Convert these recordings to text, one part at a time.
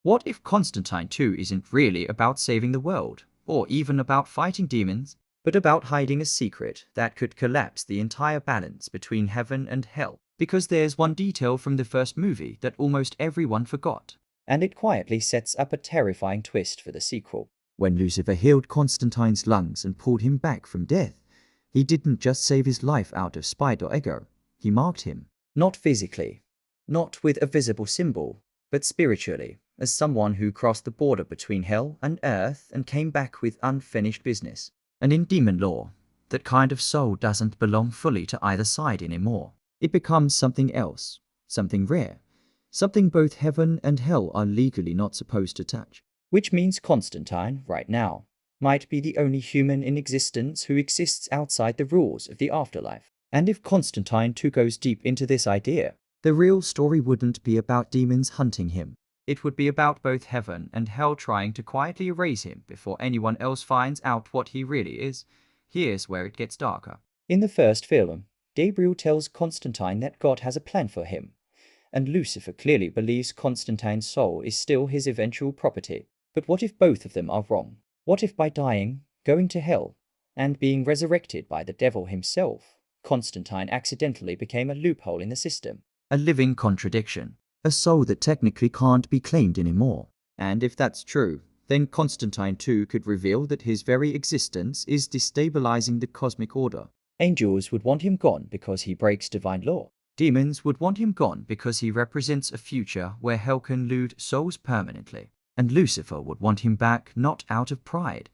What if Constantine 2 isn't really about saving the world, or even about fighting demons, but about hiding a secret that could collapse the entire balance between heaven and hell? Because there's one detail from the first movie that almost everyone forgot, and it quietly sets up a terrifying twist for the sequel. When Lucifer healed Constantine's lungs and pulled him back from death, he didn't just save his life out of spite or ego, he marked him. Not physically, not with a visible symbol, but spiritually, as someone who crossed the border between hell and earth and came back with unfinished business. And in demon lore, that kind of soul doesn't belong fully to either side anymore. It becomes something else, something rare, something both heaven and hell are legally not supposed to touch. Which means Constantine, right now, might be the only human in existence who exists outside the rules of the afterlife. And if Constantine 2 goes deep into this idea, the real story wouldn't be about demons hunting him. It would be about both heaven and hell trying to quietly erase him before anyone else finds out what he really is. Here's where it gets darker. In the first film, Gabriel tells Constantine that God has a plan for him, and Lucifer clearly believes Constantine's soul is still his eventual property. But what if both of them are wrong? What if by dying, going to hell, and being resurrected by the devil himself, Constantine accidentally became a loophole in the system? A living contradiction. A soul that technically can't be claimed anymore. And if that's true, then Constantine 2 could reveal that his very existence is destabilizing the cosmic order. Angels would want him gone because he breaks divine law. Demons would want him gone because he represents a future where hell can loot souls permanently. And Lucifer would want him back not out of pride,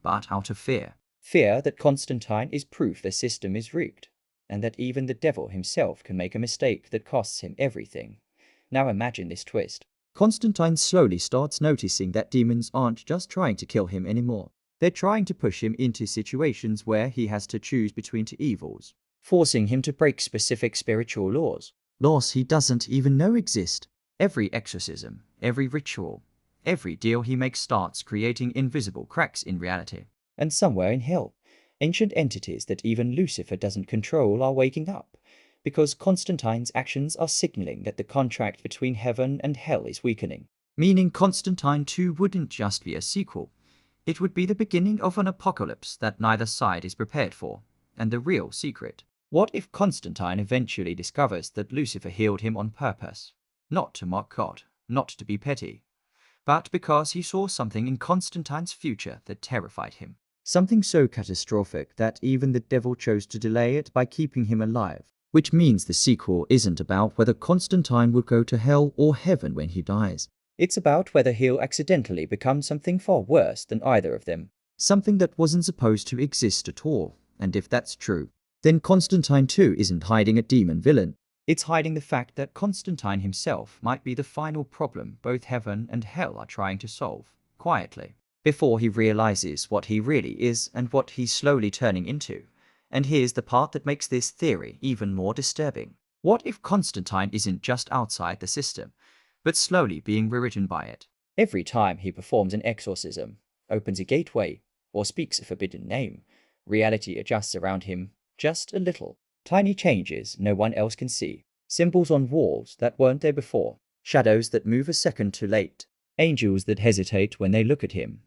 but out of fear. Fear that Constantine is proof the system is rigged, and that even the devil himself can make a mistake that costs him everything. Now imagine this twist. Constantine slowly starts noticing that demons aren't just trying to kill him anymore. They're trying to push him into situations where he has to choose between two evils, forcing him to break specific spiritual laws. Laws he doesn't even know exist. Every exorcism, every ritual, every deal he makes starts creating invisible cracks in reality. And somewhere in hell, ancient entities that even Lucifer doesn't control are waking up, because Constantine's actions are signaling that the contract between heaven and hell is weakening. Meaning Constantine 2 wouldn't just be a sequel. It would be the beginning of an apocalypse that neither side is prepared for, and the real secret. What if Constantine eventually discovers that Lucifer healed him on purpose? Not to mock God, not to be petty, but because he saw something in Constantine's future that terrified him. Something so catastrophic that even the devil chose to delay it by keeping him alive. Which means the sequel isn't about whether Constantine will go to hell or heaven when he dies. It's about whether he'll accidentally become something far worse than either of them. Something that wasn't supposed to exist at all. And if that's true, then Constantine 2 isn't hiding a demon villain. It's hiding the fact that Constantine himself might be the final problem both heaven and hell are trying to solve, quietly, before he realizes what he really is and what he's slowly turning into. And here's the part that makes this theory even more disturbing. What if Constantine isn't just outside the system, but slowly being rewritten by it? Every time he performs an exorcism, opens a gateway, or speaks a forbidden name, reality adjusts around him just a little. Tiny changes no one else can see. Symbols on walls that weren't there before. Shadows that move a second too late. Angels that hesitate when they look at him,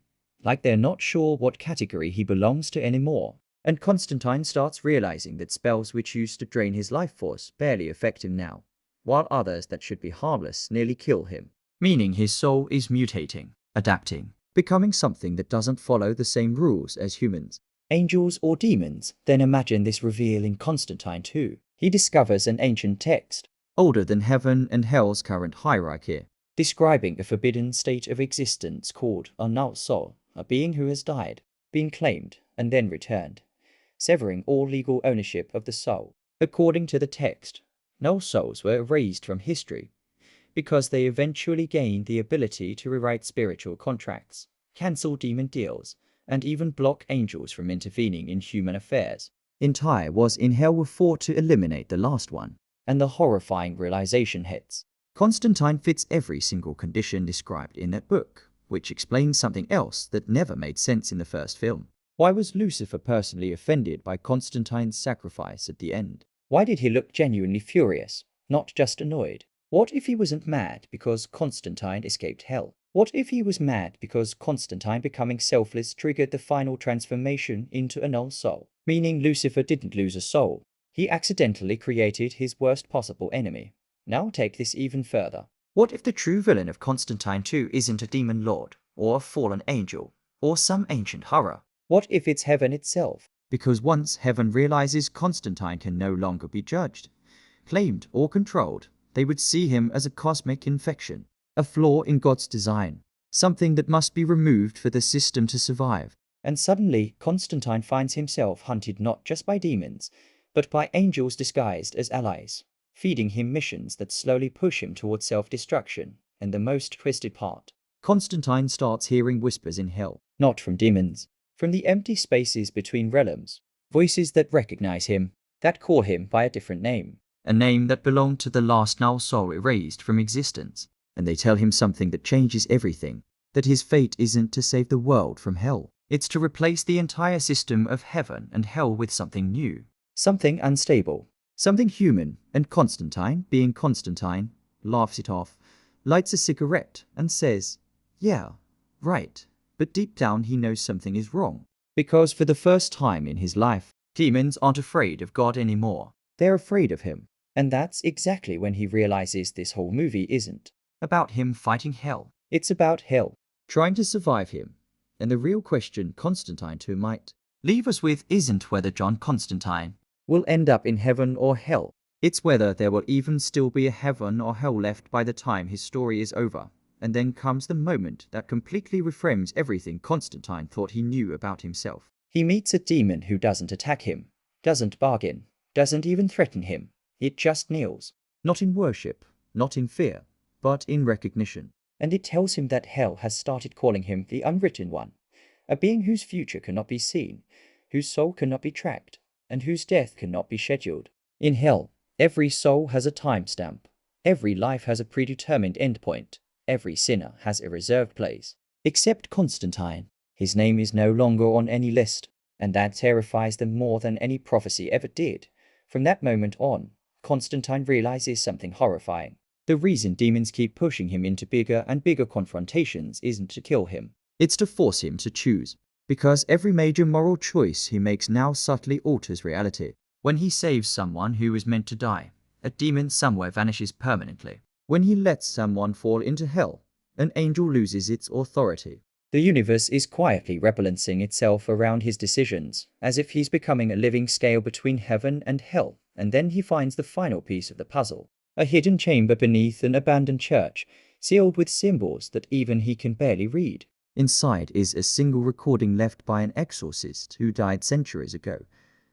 like they're not sure what category he belongs to anymore. And Constantine starts realizing that spells which used to drain his life force barely affect him now, while others that should be harmless nearly kill him. Meaning his soul is mutating, adapting, becoming something that doesn't follow the same rules as humans. Angels or demons? Then imagine this reveal in Constantine 2. He discovers an ancient text, older than heaven and hell's current hierarchy, describing a forbidden state of existence called a null soul, a being who has died, been claimed, and then returned, severing all legal ownership of the soul. According to the text, null souls were erased from history because they eventually gained the ability to rewrite spiritual contracts, cancel demon deals, and even block angels from intervening in human affairs. Entire was in hell were fought to eliminate the last one, and the horrifying realization hits. Constantine fits every single condition described in that book, which explains something else that never made sense in the first film. Why was Lucifer personally offended by Constantine's sacrifice at the end? Why did he look genuinely furious, not just annoyed? What if he wasn't mad because Constantine escaped hell? What if he was mad because Constantine becoming selfless triggered the final transformation into a null soul? Meaning Lucifer didn't lose a soul. He accidentally created his worst possible enemy. Now take this even further. What if the true villain of Constantine 2 isn't a demon lord, or a fallen angel, or some ancient horror? What if it's heaven itself? Because once heaven realizes Constantine can no longer be judged, claimed, or controlled, they would see him as a cosmic infection, a flaw in God's design, something that must be removed for the system to survive. And suddenly, Constantine finds himself hunted not just by demons, but by angels disguised as allies, feeding him missions that slowly push him towards self-destruction. And the most twisted part, Constantine starts hearing whispers in hell, not from demons, from the empty spaces between realms, voices that recognize him, that call him by a different name, a name that belonged to the last null soul erased from existence. And they tell him something that changes everything, that his fate isn't to save the world from hell. It's to replace the entire system of heaven and hell with something new, something unstable, something human. And Constantine, being Constantine, laughs it off, lights a cigarette, and says, "Yeah, right." But deep down he knows something is wrong. Because for the first time in his life, demons aren't afraid of God anymore. They're afraid of him. And that's exactly when he realizes this whole movie isn't about him fighting hell. It's about hell trying to survive him. And the real question Constantine 2 might leave us with isn't whether John Constantine will end up in heaven or hell. It's whether there will even still be a heaven or hell left by the time his story is over. And then comes the moment that completely reframes everything Constantine thought he knew about himself. He meets a demon who doesn't attack him, doesn't bargain, doesn't even threaten him. It just kneels. Not in worship, not in fear, but in recognition. And it tells him that hell has started calling him the Unwritten One, a being whose future cannot be seen, whose soul cannot be tracked, and whose death cannot be scheduled. In hell, every soul has a timestamp, every life has a predetermined endpoint, every sinner has a reserved place. Except Constantine. His name is no longer on any list, and that terrifies them more than any prophecy ever did. From that moment on, Constantine realizes something horrifying. The reason demons keep pushing him into bigger and bigger confrontations isn't to kill him. It's to force him to choose. Because every major moral choice he makes now subtly alters reality. When he saves someone who is meant to die, a demon somewhere vanishes permanently. When he lets someone fall into hell, an angel loses its authority. The universe is quietly rebalancing itself around his decisions, as if he's becoming a living scale between heaven and hell. And then he finds the final piece of the puzzle. A hidden chamber beneath an abandoned church, sealed with symbols that even he can barely read. Inside is a single recording left by an exorcist who died centuries ago,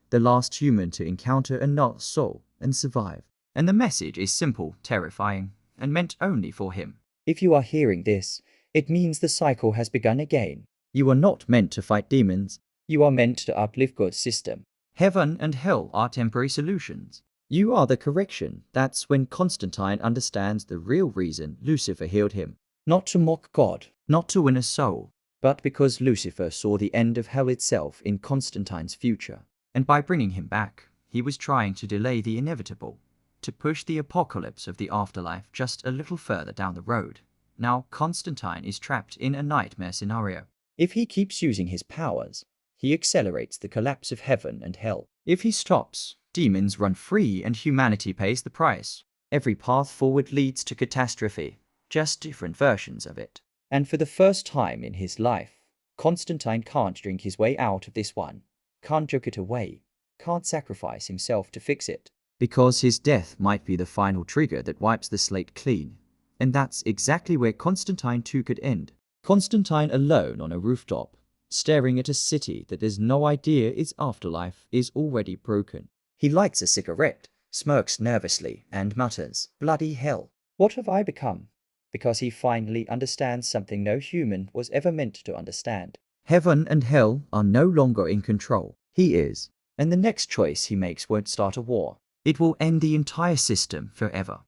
the last human to encounter a null soul and survive. And the message is simple, terrifying, and meant only for him. If you are hearing this, it means the cycle has begun again. You are not meant to fight demons. You are meant to uplift God's system. Heaven and hell are temporary solutions. You are the correction. That's when Constantine understands the real reason Lucifer healed him. Not to mock God, not to win a soul, but because Lucifer saw the end of hell itself in Constantine's future. And by bringing him back, he was trying to delay the inevitable, to push the apocalypse of the afterlife just a little further down the road. Now Constantine is trapped in a nightmare scenario. If he keeps using his powers, he accelerates the collapse of heaven and hell. If he stops, demons run free and humanity pays the price. Every path forward leads to catastrophe, just different versions of it. And for the first time in his life, Constantine can't drink his way out of this one, can't joke it away, can't sacrifice himself to fix it. Because his death might be the final trigger that wipes the slate clean. And that's exactly where Constantine 2 could end. Constantine alone on a rooftop, staring at a city that has no idea its afterlife is already broken. He lights a cigarette, smirks nervously, and mutters, "Bloody hell, what have I become?" Because he finally understands something no human was ever meant to understand. Heaven and hell are no longer in control. He is. And the next choice he makes won't start a war. It will end the entire system forever.